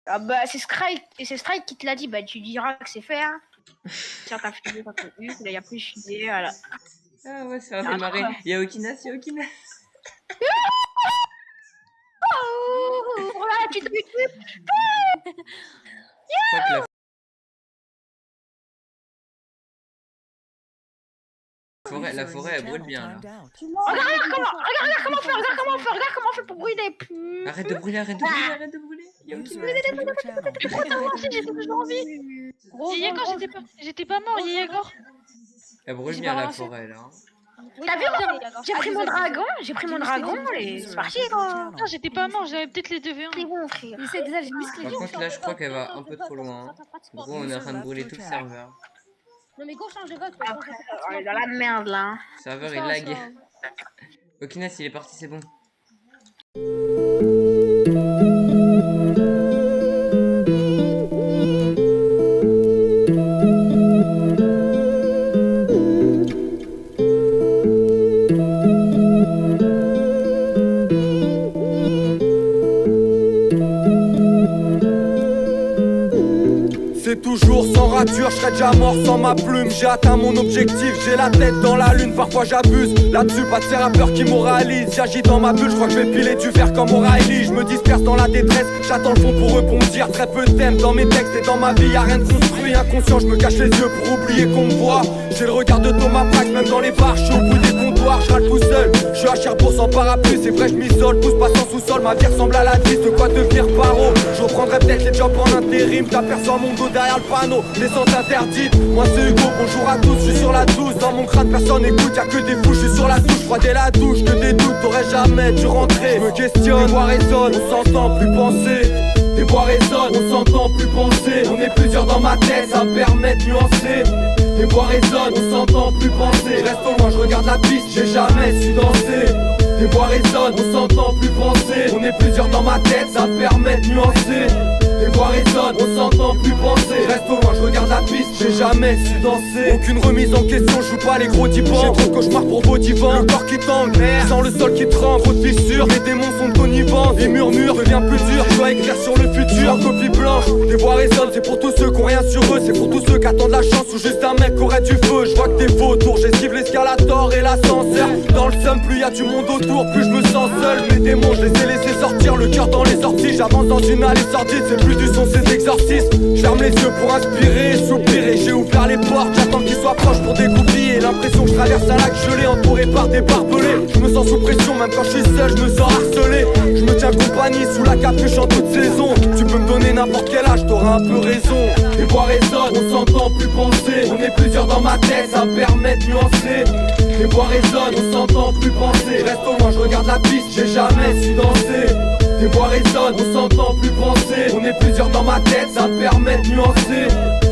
Ah bah c'est Strike qui te l'a dit, bah tu diras que c'est fait, hein. Tiens, t'as fusée, t'as eu, il y a plus fusée, voilà. Ah ouais, ça va démarrer. Il y a Okinas, il y a Okinas. Oh, voilà, tu te La forêt, elle brûle bien, là. Regarde comment on fait pour brûler. Arrête de brûler, arrête de brûler, arrête de brûler. Il y a Okinas. Yegor, j'étais pas mort, Yegor. Elle brûle bien, la forêt, là. T'as vu, j'ai pris mon dragon et c'est parti, quoi. Non, j'étais pas mort, j'avais peut-être les 2v1. C'est bon, frère. Par contre, là, je crois qu'elle va un peu trop loin. Hein. Gros, on est en train de brûler tout le serveur. Non mais go change de vote. Après, on est dans la merde, là. Le serveur, il lag. Okinas, il est parti, c'est bon. C'est toujours sans rature, je serais déjà mort sans ma plume. J'ai atteint mon objectif, j'ai la tête dans la lune. Parfois j'abuse, là-dessus pas de ces rappeurs qui moralisent. J'agis dans ma bulle, je crois que je vais piler du verre comme O'Reilly. Je me disperse dans la détresse, j'attends le fond pour rebondir. Très peu de thèmes dans mes textes et dans ma vie, y'a rien de construit. Inconscient, je me cache les yeux pour oublier qu'on me voit. J'ai le regard de Thomas Prax, même dans les bars, je suis au bout des comptoirs. Je râle tout seul, je suis à Cherbourg sans parapluie. C'est vrai, je m'isole, pousse pas sans sous-sol. Ma vie ressemble à la vie, de quoi devenir paro. Je reprendrai peut-être les jobs en intérim. T'aperçois mon dos derrière le panneau, les sens interdites. Moi c'est Hugo, bonjour à tous, je suis sur la douce. Dans mon crâne personne écoute, y'a que des fous, je suis sur la touche. Froider la douche, que des doutes, t'aurais jamais dû rentrer. Je me questionne, les voix résonnent, on s'entend plus penser. Les voix résonnent, on s'entend plus penser. On est plusieurs dans ma tête, ça me permet de nuancer. Les voix résonnent, on s'entend plus penser. Reste au loin, je regarde la piste, j'ai jamais su danser. Les voix résonnent, on s'entend plus penser. On est plusieurs dans ma tête, ça me permet de nuancer. Les voix résonnent, on s'entend plus penser. Reste au loin, je regarde la piste, j'ai jamais su danser. Aucune remise en question, je joue pas les gros divans. J'ai trop de cauchemars pour vos divans. Le corps qui tangue, sans le sol qui tremble. Trop de fissures, les démons sont connivents. Les murmures devient plus dur, je dois écrire sur le futur. En copie blanche, les voix résonnent, c'est pour tous ceux qui ont rien sur eux. C'est pour tous ceux qui attendent la chance ou juste un mec qui aurait du feu. Je vois que t'es vautour, j'esquive l'escalator et l'ascenseur. Dans le seum, plus y a du monde autour, plus je me sens seul. Mes démons, je les ai laissés sortir, le cœur dans les sorties. J'avance dans une allée sordide, c'est plus du son, c'est d'exorcisme. Ferme les yeux pour inspirer, soupirer. J'ai ouvert les portes, j'attends qu'ils soient proches pour dégoupiller. L'impression que je traverse un lac gelé entouré par des barbelés. Je me sens sous pression, même quand je suis seul, je me sens harcelé. Je me tiens compagnie sous la capuche en toute saison. Tu peux me donner n'importe quel âge, t'auras un peu raison. Les voix résonnent, on s'entend plus penser. On est plusieurs dans ma tête, ça me permet de nuancer. Les voix résonnent, on s'entend plus penser. Reste au loin, je regarde la piste, j'ai jamais su danser. Les voix résonnent, on s'entend plus penser. On est plusieurs dans ma tête, ça me permet de nuancer.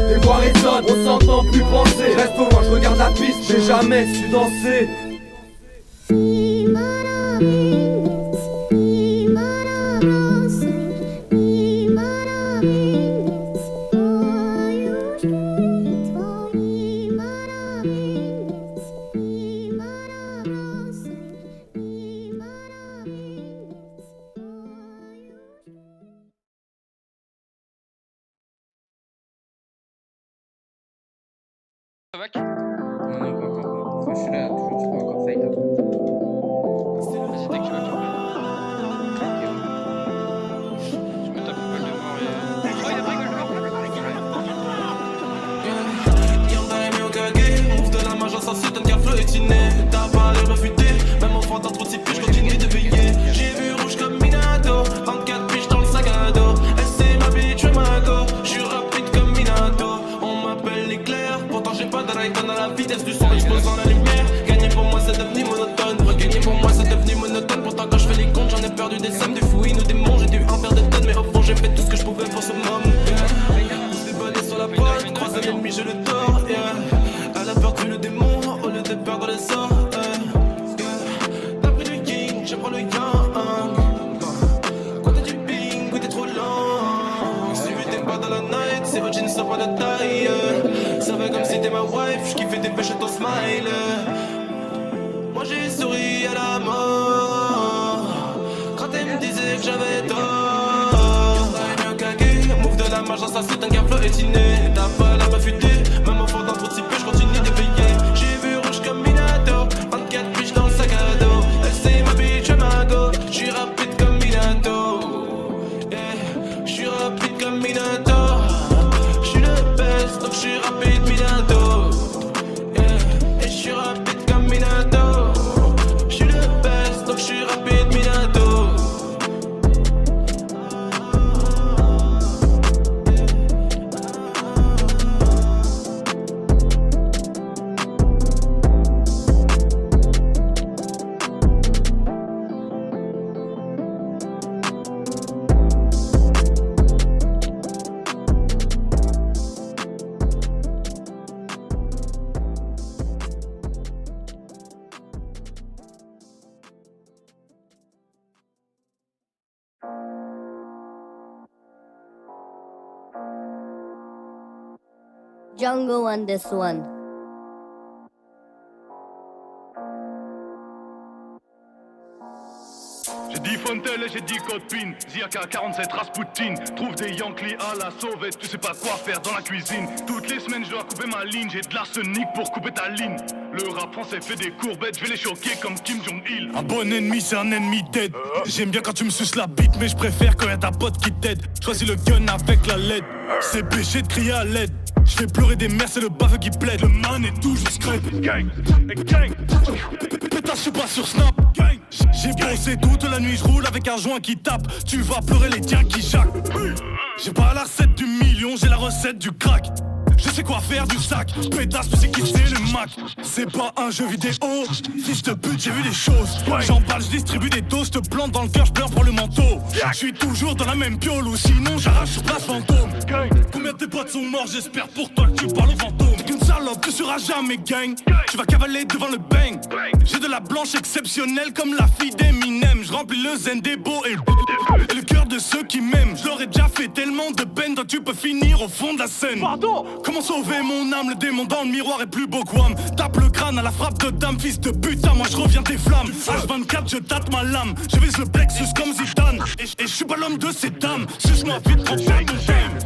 Les voix résonnent, on s'entend plus penser. Reste au loin, je regarde la piste, j'ai jamais su danser. Non, non, pas encore. Enfin, je suis là, toujours, tu peux encore fight up. Vas-y, dès que tu vas tomber. Je me tape une balle de mort et... Oh, il a pris gold Move de la major, ça se donne qu'à flottiner. T'as pas l'air refuté, même enfant t'as trop de pieds, je continue de veiller. J'ai vu rouge comme Minato, 24 piges dans le sac à dos. Elle c'est ma bitch, ma go, j'suis rapide comme Minato. On m'appelle l'éclair, pourtant j'ai pas de raïton à la vitesse du son, explose dans la lumière. Gagner pour moi c'est devenu monotone, regagner pour moi c'est devenu monotone. Pourtant quand je fais les comptes, j'en ai perdu des sommes, des fouilles ou des monts. J'ai dû en faire des tonnes, mais au fond j'ai fait tout ce que je pouvais pour ce moment. Pousse des balais sur la porte, croise un ennemi, je le tords. Elle a perdu le démon au lieu de perdre le sort. T'as pris le king, je prends le yang. Quand t'as du ping, oui t'es trop lent. Si t'es pas dans la night, c'est votre jean sans pas de taille. Ça va comme si t'es ma wife, j'kiffais tes pêches et ton smile. Moi j'ai souri à la mort quand elle me disait que j'avais tort. d'image, ça c'est un gars florétiné. T'as pas la meuf futée, même enfant dans trop de je continue de veiller. J'ai vu rouge comme Minato, 24 piges dans le sac à dos. Elle c'est ma bitch, ma go. J'suis rapide comme Minato, yeah. J'suis rapide comme Minato. J'suis le best, donc j'suis rapide Minato, yeah. Et j'suis rapide comme Minato. J'suis le best, donc j'suis rapide Minato. Django on this one. J'ai dit Fontel et j'ai dit Copine, Ziaka 47 Rasputin. Trouve des Yankees à la sauvette, tu sais pas quoi faire dans la cuisine. Toutes les semaines je dois couper ma ligne, j'ai de l'arsenic pour couper ta ligne. Le rap français fait des courbettes, je vais les choquer comme Kim Jong-il. Un bon ennemi c'est un ennemi dead. J'aime bien quand tu me suces la bite, mais je préfère quand y'a ta pote qui t'aide. Choisis le gun avec la LED, c'est péché de crier à l'aide. Je fais pleurer des mères, c'est le baveux qui plaide. Le man est toujours scrape. Gang, gang. Pétasse, je suis pas sur Snap. Gang. J'ai bossé toute la nuit, je roule avec un joint qui tape. Tu vas pleurer les tiens qui jacquent. J'ai pas la recette du million, j'ai la recette du crack. Je sais quoi faire du sac, pétasse, tu sais qui c'est le Mac. C'est pas un jeu vidéo, si je te bute j'ai vu des choses. J'emballe, je distribue des doses, te plante dans le cœur, je pleure pour le manteau. Je suis toujours dans la même piole ou sinon j'arrache sur place fantôme. Combien de tes potes sont morts, j'espère pour toi que tu parles au fantôme. T'es qu'une salope, tu seras jamais gang. Tu vas cavaler devant le bang. J'ai de la blanche exceptionnelle comme la fille d'Eminem. Je remplis le zen des beaux et le cœur de ceux qui m'aiment. Je leur ai déjà fait tellement de peine, toi tu peux finir au fond de la scène. Pardon. Comment sauver mon âme, le démon dans le miroir est plus beau que Wham. Tape le crâne à la frappe de dame, fils de putain, moi je reviens des flammes. H24 je tâte ma lame, je vise le plexus comme Zidane. Et je suis pas l'homme de ces dames, suce-moi vite pour faire mon game.